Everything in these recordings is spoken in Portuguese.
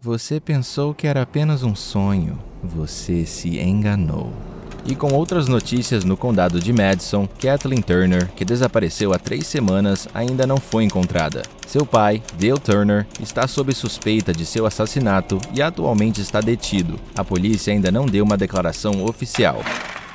Você pensou que era apenas um sonho. Você se enganou. E com outras notícias no condado de Madison, Kathleen Turner, que desapareceu há 3 semanas, ainda não foi encontrada. Seu pai, Dale Turner, está sob suspeita de seu assassinato e atualmente está detido. A polícia ainda não deu uma declaração oficial.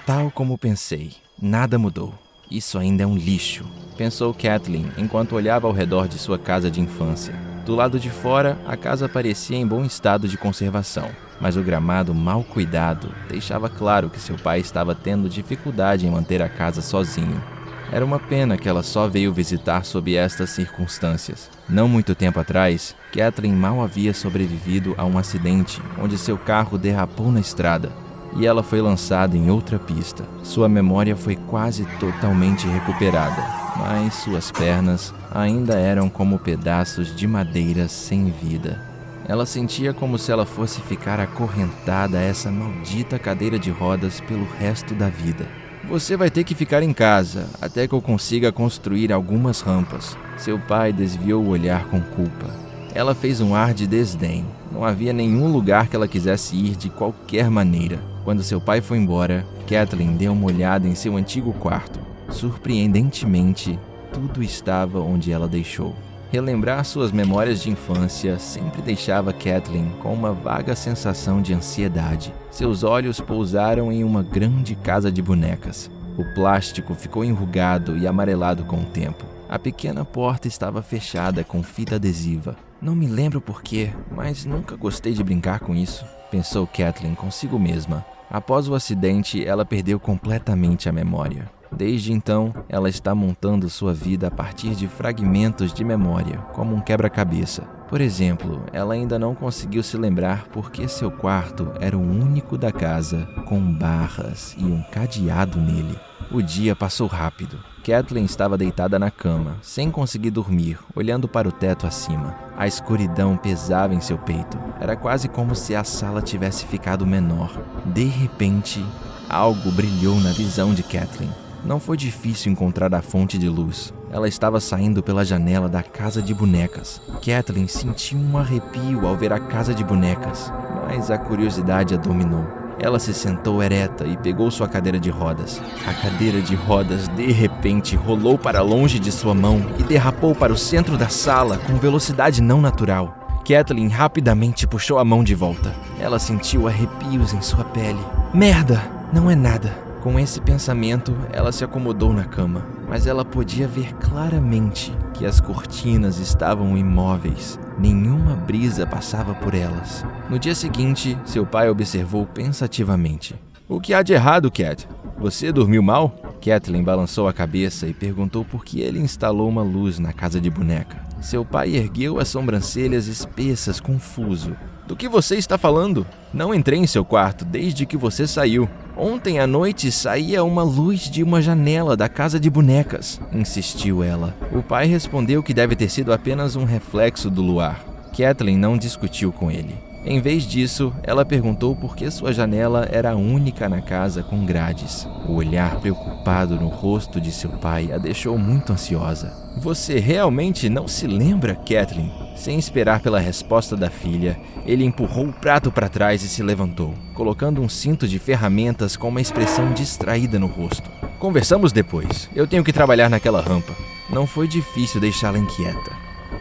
Tal como pensei, nada mudou. Isso ainda é um lixo, pensou Kathleen enquanto olhava ao redor de sua casa de infância. Do lado de fora, a casa parecia em bom estado de conservação, mas o gramado mal cuidado deixava claro que seu pai estava tendo dificuldade em manter a casa sozinho. Era uma pena que ela só veio visitar sob estas circunstâncias. Não muito tempo atrás, Kathleen mal havia sobrevivido a um acidente onde seu carro derrapou na estrada e ela foi lançada em outra pista. Sua memória foi quase totalmente recuperada, mas suas pernas ainda eram como pedaços de madeira sem vida. Ela sentia como se ela fosse ficar acorrentada a essa maldita cadeira de rodas pelo resto da vida. Você vai ter que ficar em casa até que eu consiga construir algumas rampas. Seu pai desviou o olhar com culpa. Ela fez um ar de desdém. Não havia nenhum lugar que ela quisesse ir de qualquer maneira. Quando seu pai foi embora, Kathleen deu uma olhada em seu antigo quarto. Surpreendentemente, tudo estava onde ela deixou. Relembrar suas memórias de infância sempre deixava Kathleen com uma vaga sensação de ansiedade. Seus olhos pousaram em uma grande casa de bonecas. O plástico ficou enrugado e amarelado com o tempo. A pequena porta estava fechada com fita adesiva. Não me lembro porquê, mas nunca gostei de brincar com isso, pensou Kathleen consigo mesma. Após o acidente, ela perdeu completamente a memória. Desde então, ela está montando sua vida a partir de fragmentos de memória, como um quebra-cabeça. Por exemplo, ela ainda não conseguiu se lembrar por que seu quarto era o único da casa com barras e um cadeado nele. O dia passou rápido. Kathleen estava deitada na cama, sem conseguir dormir, olhando para o teto acima. A escuridão pesava em seu peito. Era quase como se a sala tivesse ficado menor. De repente, algo brilhou na visão de Kathleen. Não foi difícil encontrar a fonte de luz. Ela estava saindo pela janela da casa de bonecas. Kathleen sentiu um arrepio ao ver a casa de bonecas, mas a curiosidade a dominou. Ela se sentou ereta e pegou sua cadeira de rodas. A cadeira de rodas de repente rolou para longe de sua mão e derrapou para o centro da sala com velocidade não natural. Kathleen rapidamente puxou a mão de volta. Ela sentiu arrepios em sua pele. Merda! Não é nada. Com esse pensamento, ela se acomodou na cama, mas ela podia ver claramente que as cortinas estavam imóveis. Nenhuma brisa passava por elas. No dia seguinte, seu pai observou pensativamente. O que há de errado, Kat? Você dormiu mal? Kathleen balançou a cabeça e perguntou por que ele instalou uma luz na casa de boneca. Seu pai ergueu as sobrancelhas espessas, confuso. Do que você está falando? Não entrei em seu quarto desde que você saiu. Ontem à noite saía uma luz de uma janela da casa de bonecas, insistiu ela. O pai respondeu que deve ter sido apenas um reflexo do luar. Kathleen não discutiu com ele. Em vez disso, ela perguntou por que sua janela era a única na casa com grades. O olhar preocupado no rosto de seu pai a deixou muito ansiosa. Você realmente não se lembra, Kathleen? Sem esperar pela resposta da filha, ele empurrou o prato para trás e se levantou, colocando um cinto de ferramentas com uma expressão distraída no rosto. Conversamos depois. Eu tenho que trabalhar naquela rampa. Não foi difícil deixá-la inquieta,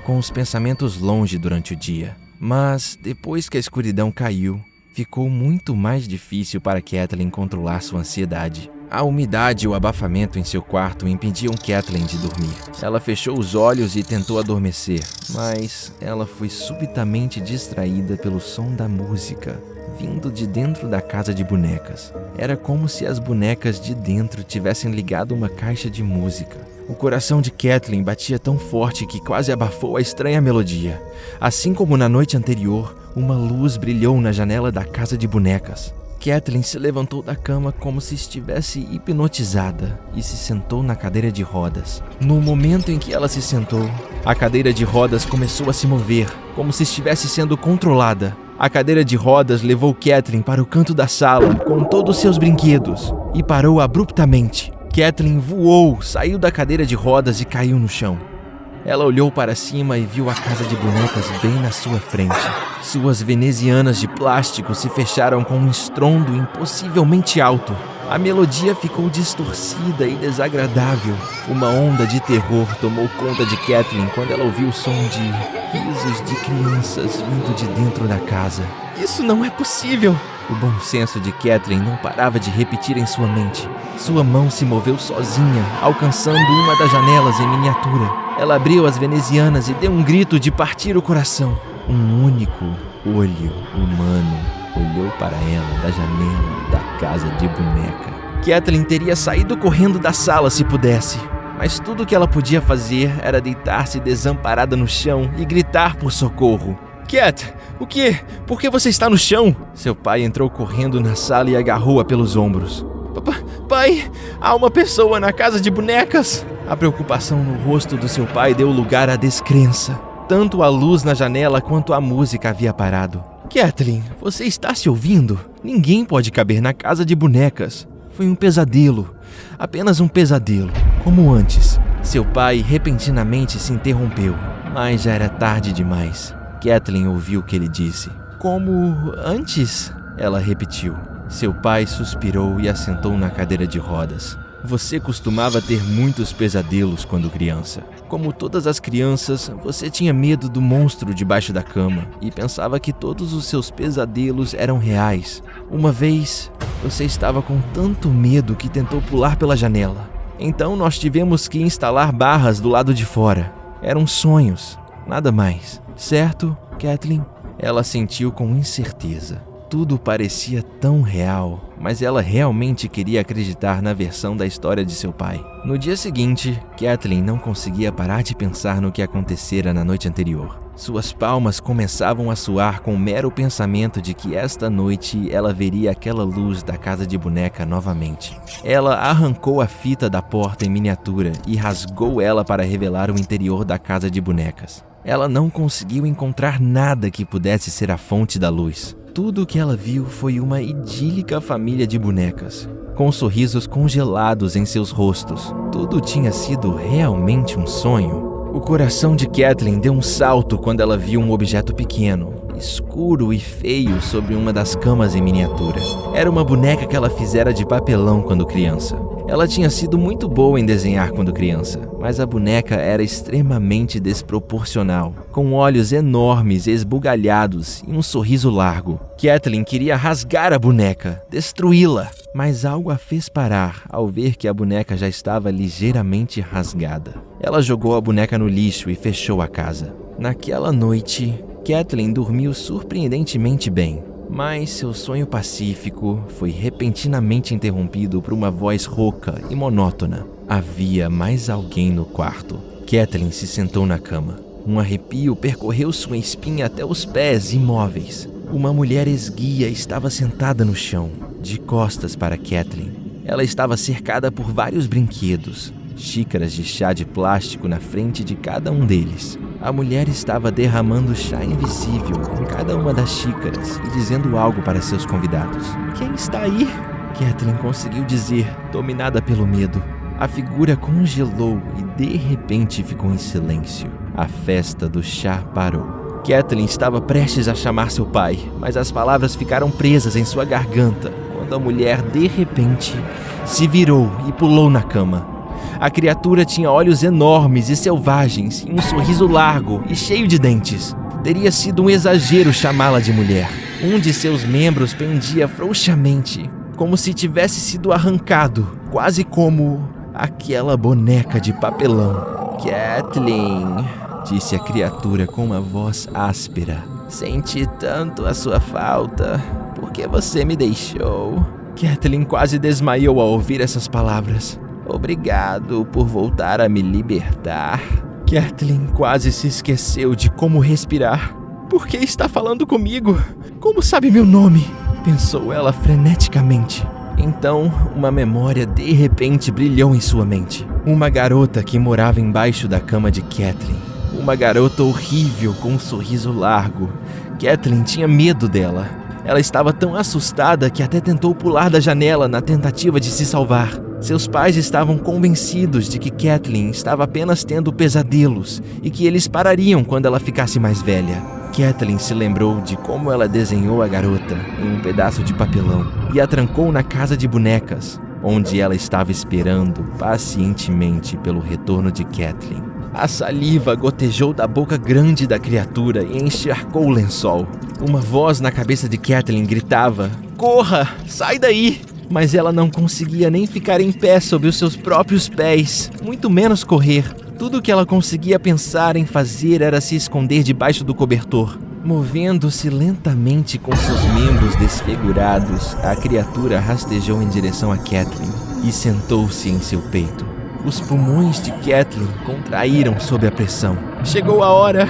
com os pensamentos longe durante o dia. Mas, depois que a escuridão caiu, ficou muito mais difícil para Kathleen controlar sua ansiedade. A umidade e o abafamento em seu quarto impediam Kathleen de dormir. Ela fechou os olhos e tentou adormecer, mas ela foi subitamente distraída pelo som da música, vindo de dentro da casa de bonecas. Era como se as bonecas de dentro tivessem ligado uma caixa de música. O coração de Kathleen batia tão forte que quase abafou a estranha melodia. Assim como na noite anterior, uma luz brilhou na janela da casa de bonecas. Kathleen se levantou da cama como se estivesse hipnotizada e se sentou na cadeira de rodas. No momento em que ela se sentou, a cadeira de rodas começou a se mover, como se estivesse sendo controlada. A cadeira de rodas levou Kathleen para o canto da sala com todos seus brinquedos e parou abruptamente. Kathleen voou, saiu da cadeira de rodas e caiu no chão. Ela olhou para cima e viu a casa de bonecas bem na sua frente. Suas venezianas de plástico se fecharam com um estrondo impossivelmente alto. A melodia ficou distorcida e desagradável. Uma onda de terror tomou conta de Kathleen quando ela ouviu o som de risos de crianças vindo de dentro da casa. Isso não é possível! O bom senso de Kathleen não parava de repetir em sua mente. Sua mão se moveu sozinha, alcançando uma das janelas em miniatura. Ela abriu as venezianas e deu um grito de partir o coração. Um único olho humano olhou para ela da janela da casa de boneca. Kathleen teria saído correndo da sala se pudesse, mas tudo o que ela podia fazer era deitar-se desamparada no chão e gritar por socorro. Kat, o quê? Por que você está no chão? Seu pai entrou correndo na sala e agarrou-a pelos ombros. Pai, há uma pessoa na casa de bonecas! A preocupação no rosto do seu pai deu lugar à descrença. Tanto a luz na janela quanto a música havia parado. Kathleen, você está se ouvindo? Ninguém pode caber na casa de bonecas. Foi um pesadelo. Apenas um pesadelo. Como antes. Seu pai repentinamente se interrompeu. Mas já era tarde demais. Kathleen ouviu o que ele disse. Como antes? Ela repetiu. Seu pai suspirou e assentou na cadeira de rodas. Você costumava ter muitos pesadelos quando criança. Como todas as crianças, você tinha medo do monstro debaixo da cama e pensava que todos os seus pesadelos eram reais. Uma vez, você estava com tanto medo que tentou pular pela janela. Então nós tivemos que instalar barras do lado de fora. Eram sonhos, nada mais. Certo, Kathleen? Ela sentiu com incerteza. Tudo parecia tão real, mas ela realmente queria acreditar na versão da história de seu pai. No dia seguinte, Kathleen não conseguia parar de pensar no que acontecera na noite anterior. Suas palmas começavam a suar com o mero pensamento de que esta noite ela veria aquela luz da casa de boneca novamente. Ela arrancou a fita da porta em miniatura e rasgou ela para revelar o interior da casa de bonecas. Ela não conseguiu encontrar nada que pudesse ser a fonte da luz. Tudo o que ela viu foi uma idílica família de bonecas, com sorrisos congelados em seus rostos. Tudo tinha sido realmente um sonho. O coração de Kathleen deu um salto quando ela viu um objeto pequeno, escuro e feio sobre uma das camas em miniatura. Era uma boneca que ela fizera de papelão quando criança. Ela tinha sido muito boa em desenhar quando criança, mas a boneca era extremamente desproporcional, com olhos enormes esbugalhados e um sorriso largo. Kathleen queria rasgar a boneca, destruí-la, mas algo a fez parar ao ver que a boneca já estava ligeiramente rasgada. Ela jogou a boneca no lixo e fechou a casa. Naquela noite, Kathleen dormiu surpreendentemente bem. Mas seu sonho pacífico foi repentinamente interrompido por uma voz rouca e monótona. Havia mais alguém no quarto. Kathleen se sentou na cama. Um arrepio percorreu sua espinha até os pés imóveis. Uma mulher esguia estava sentada no chão, de costas para Kathleen. Ela estava cercada por vários brinquedos, xícaras de chá de plástico na frente de cada um deles. A mulher estava derramando chá invisível em cada uma das xícaras e dizendo algo para seus convidados. Quem está aí? Kathleen conseguiu dizer, dominada pelo medo. A figura congelou e de repente ficou em silêncio. A festa do chá parou. Kathleen estava prestes a chamar seu pai, mas as palavras ficaram presas em sua garganta quando a mulher de repente se virou e pulou na cama. A criatura tinha olhos enormes e selvagens e um sorriso largo e cheio de dentes. Teria sido um exagero chamá-la de mulher. Um de seus membros pendia frouxamente, como se tivesse sido arrancado, quase como aquela boneca de papelão. Kathleen, disse a criatura com uma voz áspera. Senti tanto a sua falta. Por que você me deixou? Kathleen quase desmaiou ao ouvir essas palavras. Obrigado por voltar a me libertar. Kathleen quase se esqueceu de como respirar. Por que está falando comigo? Como sabe meu nome? Pensou ela freneticamente. Então, uma memória de repente brilhou em sua mente. Uma garota que morava embaixo da cama de Kathleen. Uma garota horrível com um sorriso largo. Kathleen tinha medo dela. Ela estava tão assustada que até tentou pular da janela na tentativa de se salvar. Seus pais estavam convencidos de que Kathleen estava apenas tendo pesadelos e que eles parariam quando ela ficasse mais velha. Kathleen se lembrou de como ela desenhou a garota em um pedaço de papelão e a trancou na casa de bonecas, onde ela estava esperando pacientemente pelo retorno de Kathleen. A saliva gotejou da boca grande da criatura e encharcou o lençol. Uma voz na cabeça de Kathleen gritava: "Corra! Sai daí!" Mas ela não conseguia nem ficar em pé sob os seus próprios pés, muito menos correr. Tudo o que ela conseguia pensar em fazer era se esconder debaixo do cobertor. Movendo-se lentamente com seus membros desfigurados, a criatura rastejou em direção a Kathleen e sentou-se em seu peito. Os pulmões de Kathleen contraíram sob a pressão. "Chegou a hora!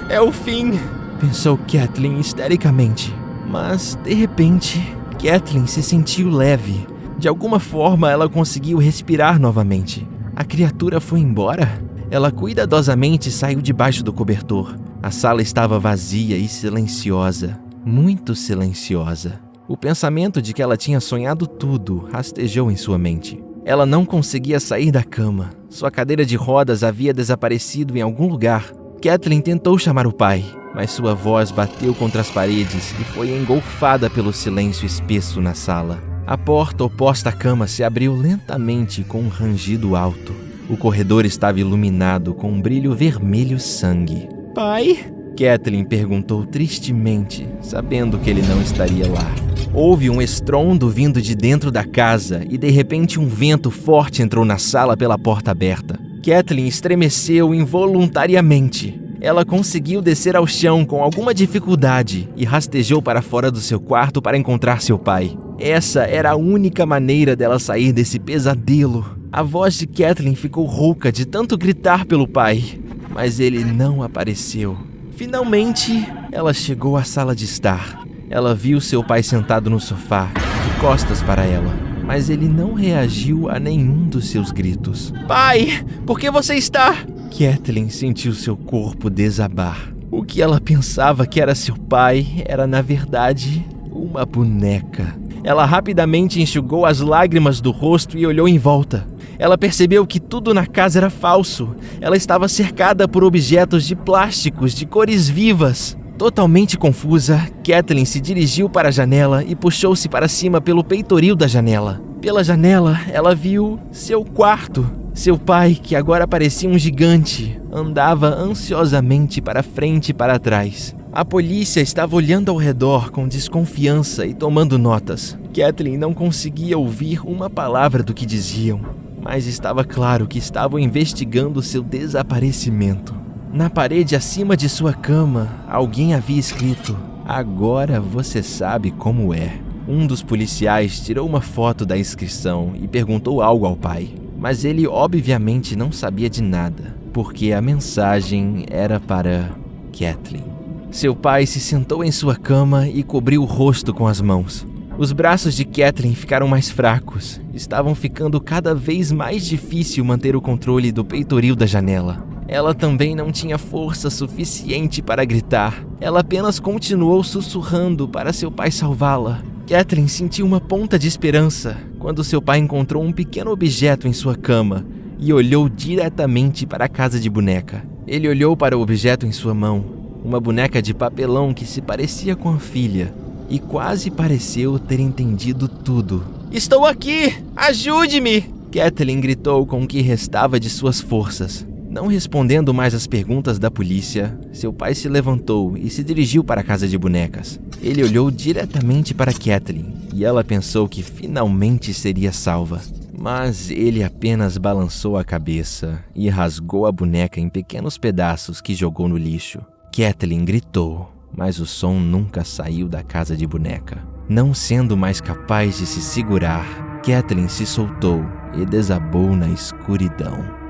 É o fim!" pensou Kathleen histericamente. Mas, de repente, Kathleen se sentiu leve. De alguma forma, ela conseguiu respirar novamente. A criatura foi embora? Ela cuidadosamente saiu debaixo do cobertor. A sala estava vazia e silenciosa. Muito silenciosa. O pensamento de que ela tinha sonhado tudo rastejou em sua mente. Ela não conseguia sair da cama. Sua cadeira de rodas havia desaparecido em algum lugar. Kathleen tentou chamar o pai, mas sua voz bateu contra as paredes e foi engolfada pelo silêncio espesso na sala. A porta oposta à cama se abriu lentamente com um rangido alto. O corredor estava iluminado com um brilho vermelho sangue. "Pai?" Kathleen perguntou tristemente, sabendo que ele não estaria lá. Houve um estrondo vindo de dentro da casa e de repente um vento forte entrou na sala pela porta aberta. Kathleen estremeceu involuntariamente. Ela conseguiu descer ao chão com alguma dificuldade e rastejou para fora do seu quarto para encontrar seu pai. Essa era a única maneira dela sair desse pesadelo. A voz de Kathleen ficou rouca de tanto gritar pelo pai, mas ele não apareceu. Finalmente, ela chegou à sala de estar. Ela viu seu pai sentado no sofá, de costas para ela, mas ele não reagiu a nenhum dos seus gritos. "Pai, por que você está?" Kathleen sentiu seu corpo desabar. O que ela pensava que era seu pai era, na verdade, uma boneca. Ela rapidamente enxugou as lágrimas do rosto e olhou em volta. Ela percebeu que tudo na casa era falso. Ela estava cercada por objetos de plásticos de cores vivas. Totalmente confusa, Kathleen se dirigiu para a janela e puxou-se para cima pelo peitoril da janela. Pela janela, ela viu seu quarto. Seu pai, que agora parecia um gigante, andava ansiosamente para frente e para trás. A polícia estava olhando ao redor com desconfiança e tomando notas. Kathleen não conseguia ouvir uma palavra do que diziam, mas estava claro que estavam investigando seu desaparecimento. Na parede acima de sua cama, alguém havia escrito: "Agora você sabe como é." Um dos policiais tirou uma foto da inscrição e perguntou algo ao pai, mas ele obviamente não sabia de nada, porque a mensagem era para Kathleen. Seu pai se sentou em sua cama e cobriu o rosto com as mãos. Os braços de Kathleen ficaram mais fracos. Estavam ficando cada vez mais difícil manter o controle do peitoril da janela. Ela também não tinha força suficiente para gritar. Ela apenas continuou sussurrando para seu pai salvá-la. Kathleen sentiu uma ponta de esperança quando seu pai encontrou um pequeno objeto em sua cama e olhou diretamente para a casa de boneca. Ele olhou para o objeto em sua mão, uma boneca de papelão que se parecia com a filha, e quase pareceu ter entendido tudo. "Estou aqui! Ajude-me!" Kathleen gritou com o que restava de suas forças. Não respondendo mais às perguntas da polícia, seu pai se levantou e se dirigiu para a casa de bonecas. Ele olhou diretamente para Kathleen e ela pensou que finalmente seria salva. Mas ele apenas balançou a cabeça e rasgou a boneca em pequenos pedaços que jogou no lixo. Kathleen gritou, mas o som nunca saiu da casa de boneca. Não sendo mais capaz de se segurar, Kathleen se soltou e desabou na escuridão.